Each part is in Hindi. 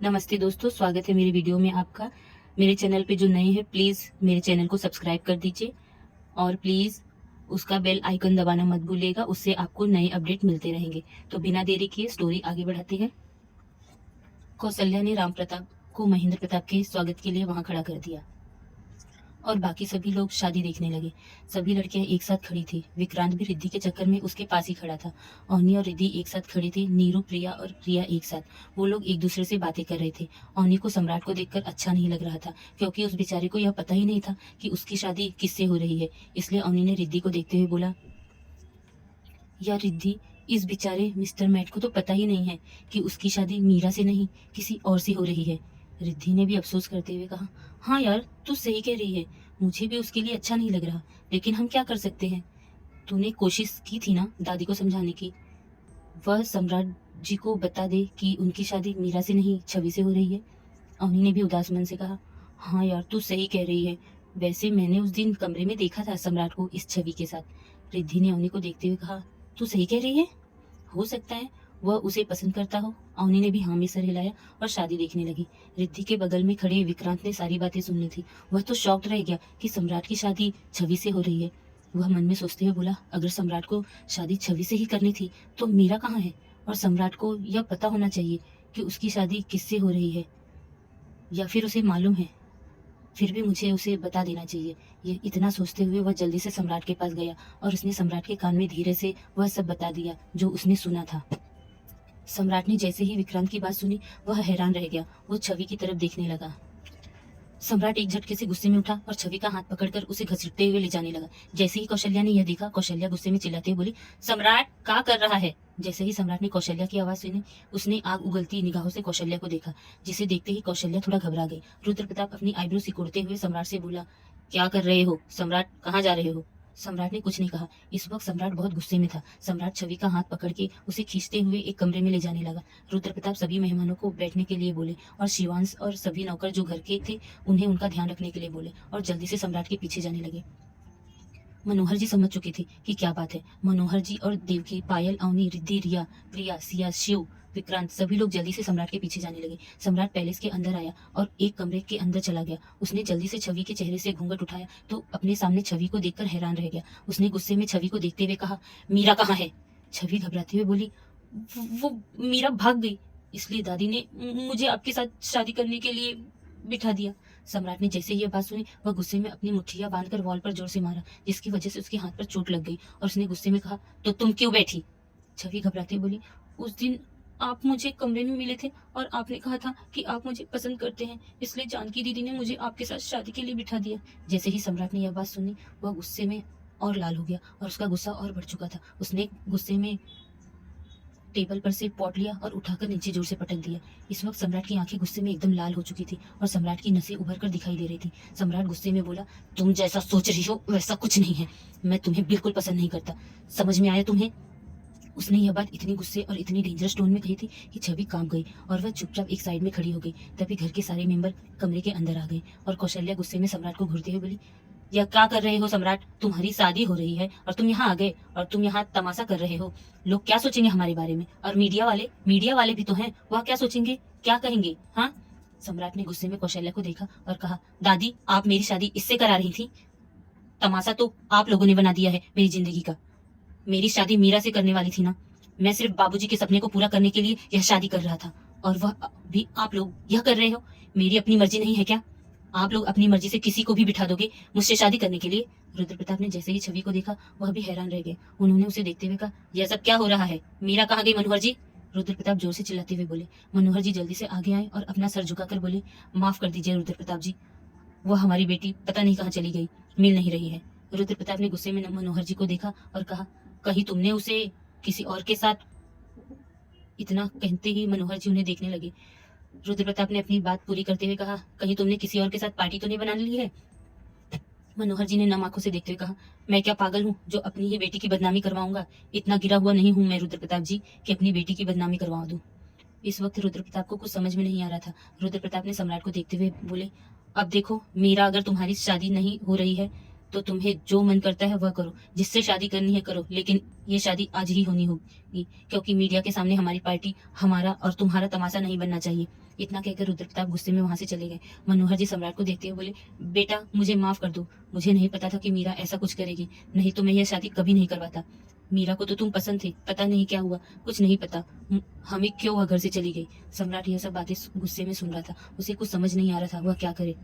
नमस्ते दोस्तों, स्वागत है मेरी वीडियो में आपका। मेरे चैनल पे जो नए हैं प्लीज़ मेरे चैनल को सब्सक्राइब कर दीजिए और प्लीज़ उसका बेल आइकन दबाना मत भूलिएगा, उससे आपको नए अपडेट मिलते रहेंगे। तो बिना देरी किए स्टोरी आगे बढ़ाते हैं। कौशल्या ने राम प्रताप को महेंद्र प्रताप के स्वागत के लिए वहां खड़ा कर दिया और बाकी सभी लोग शादी देखने लगे। सभी लड़कियां एक साथ खड़ी थी। विक्रांत भी रिद्धि के चक्कर में उसके पास ही खड़ा था। अवनी और रिद्धि एक साथ खड़े थे। नीरू, प्रिया और प्रिया एक साथ। वो लोग एक दूसरे से बातें कर रहे थे। अवनी को सम्राट को देखकर अच्छा नहीं लग रहा था, क्योंकि उस बेचारे को यह पता ही नहीं था कि उसकी शादी किससे हो रही है। इसलिए अवनी ने रिद्धि को देखते हुए बोला, या रिद्धि, इस बेचारे मिस्टर मैट को तो पता ही नहीं है कि उसकी शादी मीरा से नहीं किसी और से हो रही है। रिद्धि ने भी अफसोस करते हुए कहा, हाँ यार, तू सही कह रही है। मुझे भी उसके लिए अच्छा नहीं लग रहा, लेकिन हम क्या कर सकते हैं। तूने कोशिश की थी ना दादी को समझाने की। वह सम्राट जी को बता दे कि उनकी शादी मीरा से नहीं छवि से हो रही है। अवनी ने भी उदास मन से कहा, हाँ यार, तू सही कह रही है। वैसे मैंने उस दिन कमरे में देखा था सम्राट को इस छवि के साथ। रिद्धि ने अवनी को देखते हुए कहा, तू सही कह रही है, हो सकता है वह उसे पसंद करता हो। अवनी ने भी हाँ में सर हिलाया और शादी देखने लगी। रिद्धि के बगल में खड़े विक्रांत ने सारी बातें सुन ली थी। वह तो शॉक्ड रह गया कि सम्राट की शादी छवि से हो रही है। वह मन में सोचते हुए बोला, अगर सम्राट को शादी छवि से ही करनी थी तो मीरा कहाँ है। और सम्राट को यह पता होना चाहिए कि उसकी शादी किससे हो रही है, या फिर उसे मालूम है, फिर भी मुझे उसे बता देना चाहिए। ये इतना सोचते हुए वह जल्दी से सम्राट के पास गया और उसने सम्राट के कान में धीरे से वह सब बता दिया जो उसने सुना था। सम्राट ने जैसे ही विक्रांत की बात सुनी, वह हैरान रह गया। वो छवि की तरफ देखने लगा। सम्राट एक झटके से गुस्से में उठा और छवि का हाथ पकड़कर उसे घसीटते हुए ले जाने लगा। जैसे ही कौशल्या ने यह देखा, कौशल्या गुस्से में चिल्लाते हुए बोली, सम्राट क्या कर रहा है। जैसे ही सम्राट ने कौशल्या की आवाज सुनी, उसने आग उगलती निगाहों से कौशल्या को देखा, जिसे देखते ही कौशल्या थोड़ा घबरा गई। रुद्र प्रताप अपनी आईब्रो सिकोड़ते हुए सम्राट से बोला, क्या कर रहे हो सम्राट, कहाँ जा रहे हो। सम्राट ने कुछ नहीं कहा। इस वक्त सम्राट बहुत गुस्से में था। सम्राट छवि का हाथ पकड़ के उसे खींचते हुए एक कमरे में ले जाने लगा। रुद्र प्रताप सभी मेहमानों को बैठने के लिए बोले और शिवांश और सभी नौकर जो घर के थे उन्हें उनका ध्यान रखने के लिए बोले और जल्दी से सम्राट के पीछे जाने लगे। मनोहर जी समझ चुके थे कि क्या बात है। मनोहर जी और देवकी, पायल, अवनी, रिद्धि, रिया, प्रिया, सिया, शिव, विक्रांत सभी लोग जल्दी से सम्राट के पीछे जाने लगे। सम्राट पैलेस के अंदर आया और एक कमरे के अंदर चला गया। उसने जल्दी से छवि के चेहरे से घूंघट उठाया तो अपने सामने छवि को देखकर हैरान रह गया। उसने गुस्से में छवि को देखते हुए कहा, मीरा कहाँ है। छवि घबराते हुए बोली, वो मीरा भाग गई, इसलिए दादी ने मुझे आपके साथ शादी करने के लिए बिठा दिया। सम्राट ने जैसे ही यह बात सुनी, वह गुस्से में अपनी मुट्ठियां बांधकर वॉल पर जोर से मारा, जिसकी वजह से उसके हाथ पर चोट लग गई और उसने गुस्से में कहा, तो तुम क्यों बैठी। छवि घबराते बोली, उस दिन आप मुझे कमरे में मिले थे और आपने कहा था कि आप मुझे पसंद करते हैं, इसलिए जानकी दीदी ने मुझे आपके साथ शादी के लिए बिठा दिया। जैसे ही सम्राट ने यह बात सुनी, वह गुस्से में और लाल हो गया और उसका गुस्सा और बढ़ चुका था। उसने गुस्से में टेबल पर से पॉट लिया और उठाकर नीचे जोर से पटक दिया। इस वक्त सम्राट की आंखें गुस्से में एकदम लाल हो चुकी थी और सम्राट की नसें उभर कर दिखाई दे रही थी। सम्राट गुस्से में बोला, तुम जैसा सोच रही हो वैसा कुछ नहीं है। मैं तुम्हें बिल्कुल पसंद नहीं करता, समझ में आया तुम्हें। उसने यह बात इतनी गुस्से और इतनी डेंजरस टोन में कही थी कि छवि कांप गई और वह चुपचाप एक साइड में खड़ी हो गई। तभी घर के सारे मेंबर कमरे के अंदर आ गए और कौशल्या गुस्से में सम्राट को घूरते हुए बोली, यह क्या कर रहे हो सम्राट, तुम्हारी शादी हो रही है और तुम यहाँ आ गए और तुम यहाँ तमाशा कर रहे हो। लोग क्या सोचेंगे हमारे बारे में। और मीडिया वाले भी तो हैं, वह क्या सोचेंगे, क्या कहेंगे। हाँ। सम्राट ने गुस्से में कौशल्या को देखा और कहा, दादी आप मेरी शादी इससे करा रही थी। तमाशा तो आप लोगों ने बना दिया है मेरी जिंदगी का। मेरी शादी मीरा से करने वाली थी ना। मैं सिर्फ बाबूजी के सपने को पूरा करने के लिए यह शादी कर रहा था, और वह भी आप लोग यह कर रहे हो। मेरी अपनी मर्जी नहीं है क्या। आप लोग अपनी मर्जी से किसी को भी बिठा दोगे मुझसे शादी करने के लिए। रुद्र प्रताप ने जैसे ही छवि को देखा, वह भी हैरान रह गए। उन्होंने उसे देखते हुए कहा, यह सब क्या हो रहा है, मीरा कहाँ गई मनोहर जी। रुद्र प्रताप जोर से चिल्लाते हुए बोले। मनोहर जी जल्दी से आगे आए और अपना सर झुकाकर बोले, माफ कर दीजिए रुद्र प्रताप जी, वह हमारी बेटी पता नहीं कहाँ चली गई, मिल नहीं रही है। रुद्र प्रताप ने गुस्से में मनोहर जी को देखा और कहा, कहीं तुमने उसे किसी और के साथ। इतना कहते ही मनोहर जी उन्हें देखने लगे। रुद्र प्रताप ने अपनी बात पूरी करते हुए कहा, कहीं तुमने किसी और के साथ पार्टी तो नहीं बना ली है। मनोहर जी ने नम आंखों से देखते हुए कहा, मैं क्या पागल हूँ जो अपनी ही बेटी की बदनामी करवाऊंगा। इतना गिरा हुआ नहीं हूँ मैं रुद्र प्रताप जी कि अपनी बेटी की बदनामी करवा दूं। इस वक्त रुद्र प्रताप को कुछ समझ में नहीं आ रहा था। रुद्र प्रताप ने सम्राट को देखते हुए बोले, अब देखो मीरा, अगर तुम्हारी शादी नहीं हो रही है तो तुम्हें जो मन करता है वह करो, जिससे शादी करनी है करो, लेकिन ये शादी आज ही होनी होगी, क्योंकि मीडिया के सामने हमारी पार्टी हमारा और तुम्हारा तमाशा नहीं बनना चाहिए। इतना कहकर रुद्र प्रताप गुस्से में वहां से चले गए। मनोहर जी सम्राट को देखते हुए बोले, बेटा मुझे माफ कर दो, मुझे नहीं पता था कि मीरा ऐसा कुछ करेगी, नहीं तो मैं यह शादी कभी नहीं करवाता। मीरा को तो तुम पसंद थे, पता नहीं क्या हुआ, कुछ नहीं पता हमें क्यों वह घर से चली गई। सम्राट यह सब बातें गुस्से में सुन रहा था, उसे कुछ समझ नहीं आ रहा था वह क्या करे।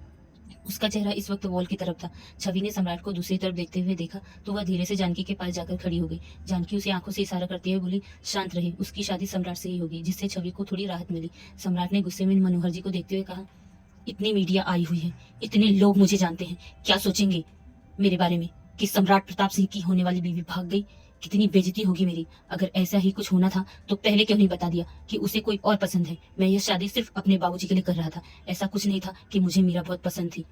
उसका चेहरा इस वक्त वॉल की तरफ था। छवि ने सम्राट को दूसरी तरफ देखते हुए देखा तो वह धीरे से जानकी के पास जाकर खड़ी हो गई। जानकी उसे आंखों से इशारा करते हुए बोली, शांत रहे, उसकी शादी सम्राट से ही होगी, जिससे छवि को थोड़ी राहत मिली। सम्राट ने गुस्से में मनोहर जी को देखते हुए कहा, इतनी मीडिया आई हुई है, इतने लोग मुझे जानते हैं, क्या सोचेंगे मेरे बारे में कि सम्राट प्रताप सिंह की होने वाली बीवी भाग गई। कितनी बेइज्जती होगी मेरी। अगर ऐसा ही कुछ होना था तो पहले क्यों नहीं बता दिया कि उसे कोई और पसंद है। मैं यह शादी सिर्फ अपने बाबूजी के लिए कर रहा था, ऐसा कुछ नहीं था कि मुझे मीरा बहुत पसंद थी।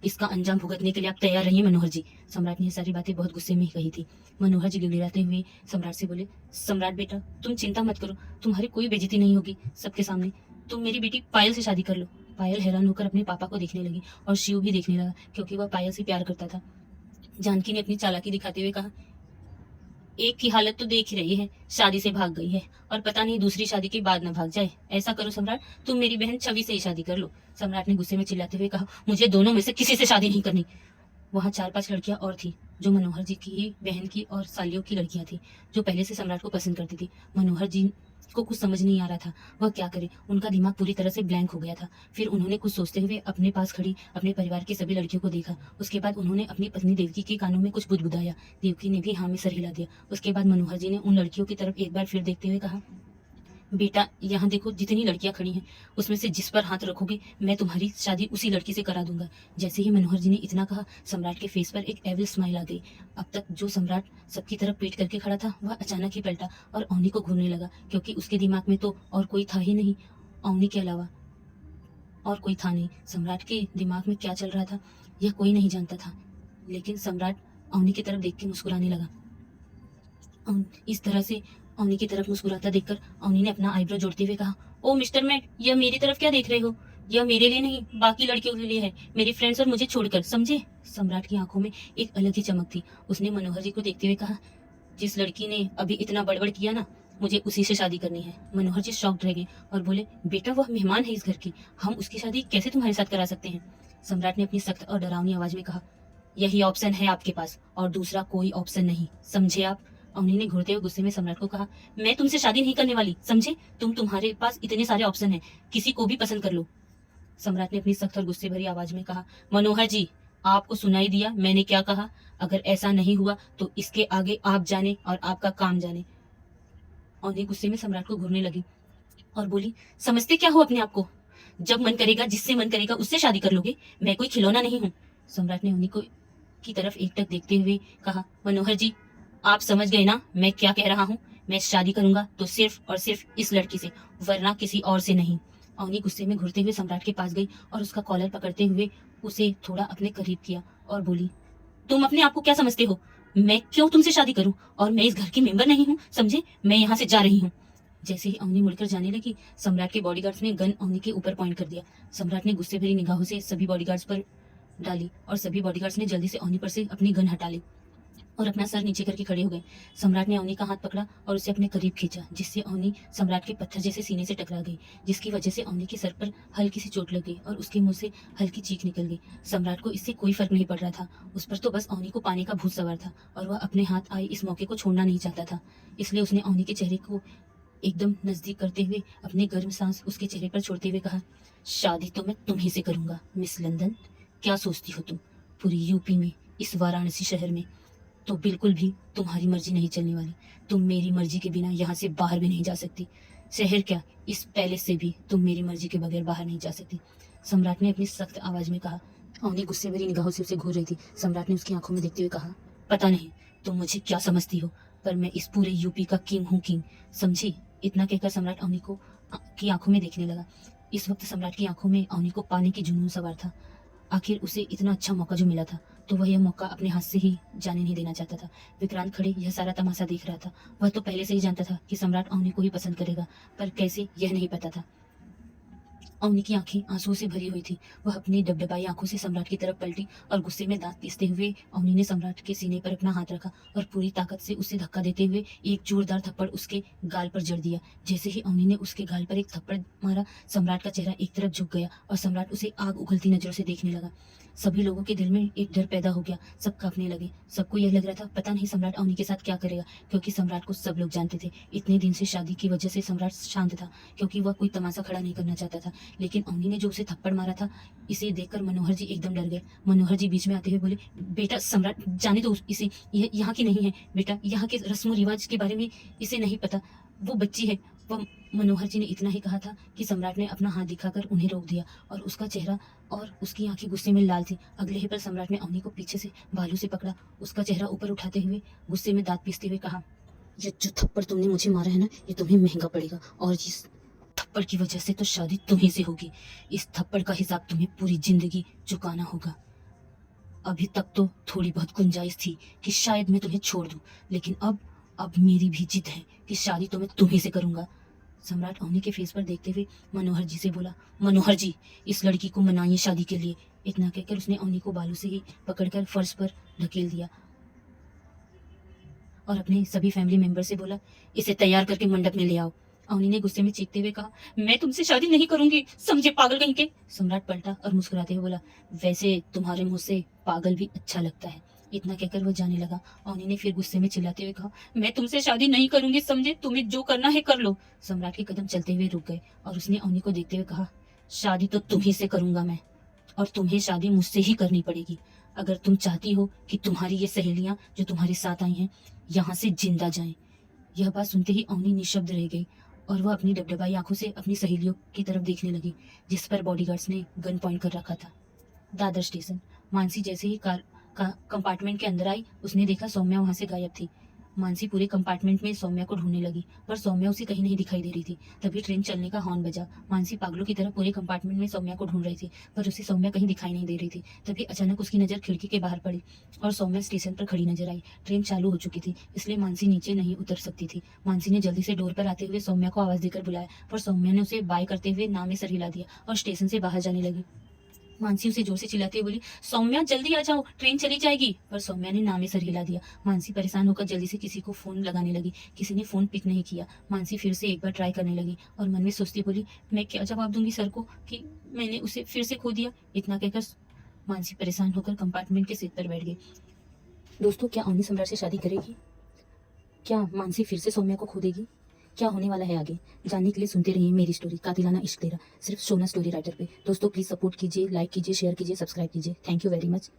इसका अंजाम भुगतने के लिए आप तैयार रहिए मनोहर जी। सम्राट ने ये सारी बातें बहुत गुस्से में ही कही थी। मनोहर जी गिड़गिड़ाते हुए सम्राट से बोले, सम्राट बेटा तुम चिंता मत करो, तुम्हारी कोई बेइज्जती नहीं होगी सबके सामने। तुम मेरी बेटी पायल से शादी कर लो। पायल हैरान होकर अपने पापा को देखने लगी और शिव भी देखने लगा, क्योंकि वह पायल से प्यार करता था। जानकी ने अपनी चालाकी दिखाते हुए कहा, एक की हालत तो देख ही रही है, शादी से भाग गई है और पता नहीं दूसरी शादी के बाद न भाग जाए। ऐसा करो सम्राट, तुम मेरी बहन छवि से ही शादी कर लो। सम्राट ने गुस्से में चिल्लाते हुए कहा, मुझे दोनों में से किसी से शादी नहीं करनी। वहां 4-5 लड़कियां और थी जो मनोहर जी की ही बहन की और सालियों की लड़कियां थी, जो पहले से सम्राट को पसंद करती थी। मनोहर जी को कुछ समझ नहीं आ रहा था वह क्या करे। उनका दिमाग पूरी तरह से ब्लैंक हो गया था। फिर उन्होंने कुछ सोचते हुए अपने पास खड़ी अपने परिवार की सभी लड़कियों को देखा। उसके बाद उन्होंने अपनी पत्नी देवकी के कानों में कुछ बुदबुदाया। देवकी ने भी हाँ में सर हिला दिया। उसके बाद मनोहर जी ने उन लड़कियों की तरफ एक बार फिर देखते हुए कहा, बेटा यहाँ देखो, जितनी लड़कियां खड़ी हैं उसमें से जिस पर हाथ रखोगे मैं तुम्हारी शादी उसी लड़की से करा दूंगा। जैसे ही मनोहर जी ने इतना कहा, सम्राट के फेस पर एक एविल स्माइल आ गई। अब तक जो सम्राट सबकी तरफ पीट करके खड़ा था वह अचानक ही पलटा और अवनी को घूरने लगा, क्योंकि उसके दिमाग में तो और कोई था ही नहीं, अवनी के अलावा और कोई था नहीं। सम्राट के दिमाग में क्या चल रहा था यह कोई नहीं जानता था, लेकिन सम्राट अवनी की तरफ देख के मुस्कुराने लगा। इस तरह से अवनी की तरफ मुस्कुराता देखकर अवनी ने अपना आईब्रो जोड़ते हुए कहा, ओ मिस्टर मैट, यह मेरी तरफ क्या देख रहे हो? यह मेरे लिए नहीं, बाकी लड़कियों के लिए है, मेरे फ्रेंड्स और मुझे छोड़कर, समझे? सम्राट की आंखों में एक अलग ही चमक थी। उसने मनोहर जी को देखते हुए कहा, जिस लड़की ने अभी इतना बड़बड़ किया ना, मुझे उसी से शादी करनी है। मनोहर जी शॉक्ड रह गए और बोले, बेटा वह मेहमान है इस घर की, हम उसकी शादी कैसे तुम्हारे साथ करा सकते हैं? सम्राट ने अपनी सख्त और डरावनी आवाज में कहा, यही ऑप्शन है आपके पास और दूसरा कोई ऑप्शन नहीं, समझे आप? अवनी ने घूरते हुए गुस्से में सम्राट को कहा, मैं तुमसे शादी नहीं करने वाली, समझे? तुम्हारे पास इतने सारे ऑप्शन हैं, किसी को भी पसंद कर लो। सम्राट ने अपनी सख्त और गुस्से भरी आवाज में कहा, मनोहर जी आपको सुनाई दिया मैंने क्या कहा? अगर ऐसा नहीं हुआ तो इसके आगे आप जाने और आपका काम जाने। अवनी गुस्से में सम्राट को घूरने लगी और बोली, समझते क्या हो अपने आप को? जब मन करेगा जिससे मन करेगा उससे शादी कर लोगे, मैं कोई खिलौना नहीं हूँ। सम्राट ने अवनी को की तरफ एकटक देखते हुए कहा, मनोहर जी आप समझ गए ना मैं क्या कह रहा हूँ? मैं शादी करूंगा तो सिर्फ और सिर्फ इस लड़की से, वरना किसी और से नहीं। अवनी गुस्से में घुरते हुए सम्राट के पास गई और उसका कॉलर पकड़ते हुए उसे थोड़ा अपने करीब किया और बोली, तुम अपने आप को क्या समझते हो? मैं क्यों तुमसे शादी करूं? और मैं इस घर की मेंबर नहीं हूँ, समझे? मैं यहाँ से जा रही हूँ। जैसे ही अवनी मुड़कर जाने लगी, सम्राट के बॉडीगार्ड्स ने गन अवनी के ऊपर पॉइंट कर दिया। सम्राट ने गुस्से भरी निगाहों से सभी बॉडीगार्ड्स पर डाली और सभी बॉडीगार्ड्स ने जल्दी से अवनी पर से अपनी गन हटा ली और अपना सर नीचे करके खड़े हो गए। सम्राट ने अवनी का हाथ पकड़ा और उसे अपने करीब खींचा, जिससे अवनी सम्राट के पत्थर जैसे सीने से टकरा गई, जिसकी वजह से अवनी के सर पर हल्की सी चोट लग गई और उसके मुंह से हल्की चीख निकल गई। सम्राट को इससे कोई फर्क नहीं पड़ रहा था, उस पर तो बस अवनी को पाने का भूत सवार था और वह अपने हाथ आए इस मौके को छोड़ना नहीं चाहता था। इसलिए उसने अवनी के चेहरे को एकदम नजदीक करते हुए अपनी गर्म सांस उसके चेहरे पर छोड़ते हुए कहा, शादी तो मैं तुम्ही से करूंगा मिस लंदन। क्या सोचती हो तुम? पूरी यूपी में, इस वाराणसी शहर में तो बिल्कुल भी तुम्हारी मर्जी नहीं चलने वाली। तुम मेरी मर्जी के बिना यहाँ से बाहर भी नहीं जा सकती। शहर क्या, इस पैलेस से भी तुम मेरी मर्जी के बगैर बाहर नहीं जा सकती। सम्राट ने अपनी सख्त आवाज में कहा। अवनी गुस्से भरी निगाहों से उसे घूर रही थी। सम्राट ने उसकी आंखों में देखते हुए कहा, पता नहीं तुम मुझे क्या समझती हो, पर मैं इस पूरे यूपी का किंग हूँ, किंग, समझी? इतना कहकर सम्राट अवनी को की आंखों में देखने लगा। इस वक्त सम्राट की आंखों में अवनी को पाने की जुनून सवार था। आखिर उसे इतना अच्छा मौका जो मिला था, तो वह यह मौका अपने हाथ से ही जाने नहीं देना चाहता था। विक्रांत खड़े यह सारा तमाशा देख रहा था। वह तो पहले से ही जानता था कि सम्राट अवनी को ही पसंद करेगा, पर कैसे यह नहीं पता था। अवनी की आंखें आंसुओं से भरी हुई थी। वह अपनी डबडबाई आंखों से सम्राट की तरफ पलटी और गुस्से में दांत पीसते हुए अवनी ने सम्राट के सीने पर अपना हाथ रखा और पूरी ताकत से उसे धक्का देते हुए एक जोरदार थप्पड़ उसके गाल पर जड़ दिया। जैसे ही अवनी ने उसके गाल पर एक थप्पड़ मारा, सम्राट का चेहरा एक तरफ झुक गया और सम्राट उसे आग उगलती नजरों से देखने लगा। सभी लोगों के दिल में एक डर पैदा हो गया। सब कांपने लगे। सबको यह लग रहा था पता नहीं सम्राट अवनी के साथ क्या करेगा, क्योंकि सम्राट को सब लोग जानते थे। इतने दिन से शादी की वजह से सम्राट शांत था, क्योंकि वह कोई तमाशा खड़ा नहीं करना चाहता था। लेकिन अवनी ने जो उसे थप्पड़ मारा था, इसे देखकर मनोहर जी एकदम डर गए। मनोहर जी बीच में आते हुए बोले, बेटा सम्राट जाने दो इसे, यह यहाँ की नहीं है बेटा, यहाँ के रस्म रिवाज के बारे में इसे नहीं पता, वो बच्ची है। वह मनोहर जी ने इतना ही कहा था कि सम्राट ने अपना हाथ दिखाकर उन्हें रोक दिया और उसका चेहरा और उसकी आंखें गुस्से में लाल थी। अगले ही पल सम्राट ने अवनी को पीछे से बालों से पकड़ा, उसका चेहरा ऊपर उठाते हुए गुस्से में दांत पीसते हुए कहा, ये जो थप्पड़ तुमने मुझे मारा है ना, ये तुम्हें महंगा पड़ेगा और इस थप्पड़ की वजह से तो शादी तुम्ही से होगी। इस थप्पड़ का हिसाब तुम्हें पूरी जिंदगी चुकाना होगा। अभी तक तो थोड़ी बहुत गुंजाइश थी कि शायद मैं तुम्हें छोड़ दूं, लेकिन अब मेरी भी जिद है कि शादी तो मैं तुम्ही से करूंगा। सम्राट अवनी के फेस पर देखते हुए मनोहर जी से बोला, मनोहर जी इस लड़की को मनाइए शादी के लिए। इतना कहकर उसने अवनी को बालों से ही पकड़कर फर्श पर ढकेल दिया और अपने सभी फैमिली मेंबर से बोला, इसे तैयार करके मंडप में ले आओ। अवनी ने गुस्से में चीखते हुए कहा, मैं तुमसे शादी नहीं करूंगी, समझे पागल कहीं के। सम्राट पलटा और मुस्कुराते हुए बोला, वैसे तुम्हारे मुंह से पागल भी अच्छा लगता है। इतना कहकर वह जाने लगा। अवनी ने फिर गुस्से में चिल्लाते हुए कहा, मैं तुमसे शादी नहीं करूंगी, समझे, तुम्हें जो करना है कर लो। सम्राट के कदम चलते हुए रुक गए और उसने अवनी को देखते हुए कहा, शादी तो तुम्ही से करूंगा मैं, और तुम्हें शादी मुझसे ही करनी पड़ेगी। अगर तुम चाहती हो कि तुम्हारी ये सहेलियां जो तुम्हारे साथ आई हैं यहाँ से जिंदा जाएं। यह बात सुनते ही अवनी निशब्द रह गई और वह अपनी डबडबाई आंखों से अपनी सहेलियों की तरफ देखने लगी, जिस पर बॉडीगार्ड्स ने गन पॉइंट कर रखा था। दादर स्टेशन। मानसी जैसे ही कार का कंपार्टमेंट के अंदर आई, उसने देखा सौम्या वहां से गायब थी। मानसी पूरे कंपार्टमेंट में सौम्या को ढूंढने लगी, पर सौम्या उसे कहीं नहीं दिखाई दे रही थी। तभी ट्रेन चलने का हॉर्न बजा। मानसी पागलों की तरह पूरे कंपार्टमेंट में सौम्या को ढूंढ रही थी, पर उसे सौम्या कहीं दिखाई नहीं दे रही थी। तभी अचानक उसकी नजर खिड़की के बाहर पड़ी और सौम्या स्टेशन पर खड़ी नजर आई। ट्रेन चालू हो चुकी थी, इसलिए मानसी नीचे नहीं उतर सकती थी। मानसी ने जल्दी से डोर पर आते हुए सौम्या को आवाज देकर बुलाया, पर सौम्या ने उसे बाय करते हुए नाम में सर हिला दिया और स्टेशन से बाहर जाने लगी। मानसी उसे जोर से चिल्लाते हुए बोली, सौम्या जल्दी आ जाओ, ट्रेन चली जाएगी। पर सौम्या ने नामे सर हिला दिया। मानसी परेशान होकर जल्दी से किसी को फोन लगाने लगी। किसी ने फोन पिक नहीं किया। मानसी फिर से एक बार ट्राई करने लगी और मन में सोचती बोली, मैं क्या जवाब दूंगी सर को कि मैंने उसे फिर से खो दिया। इतना कहकर मानसी परेशान होकर कंपार्टमेंट के सीट पर बैठ गई। दोस्तों, क्या अवनी सम्राट से शादी करेगी? क्या मानसी फिर से सौम्या को खो देगी? क्या होने वाला है आगे, जानने के लिए सुनते रहिए मेरी स्टोरी कातिलाना इश्क तेरा, सिर्फ सोना स्टोरी राइटर पे। दोस्तों प्लीज सपोर्ट कीजिए, लाइक कीजिए, शेयर कीजिए, सब्सक्राइब कीजिए। Thank you very much.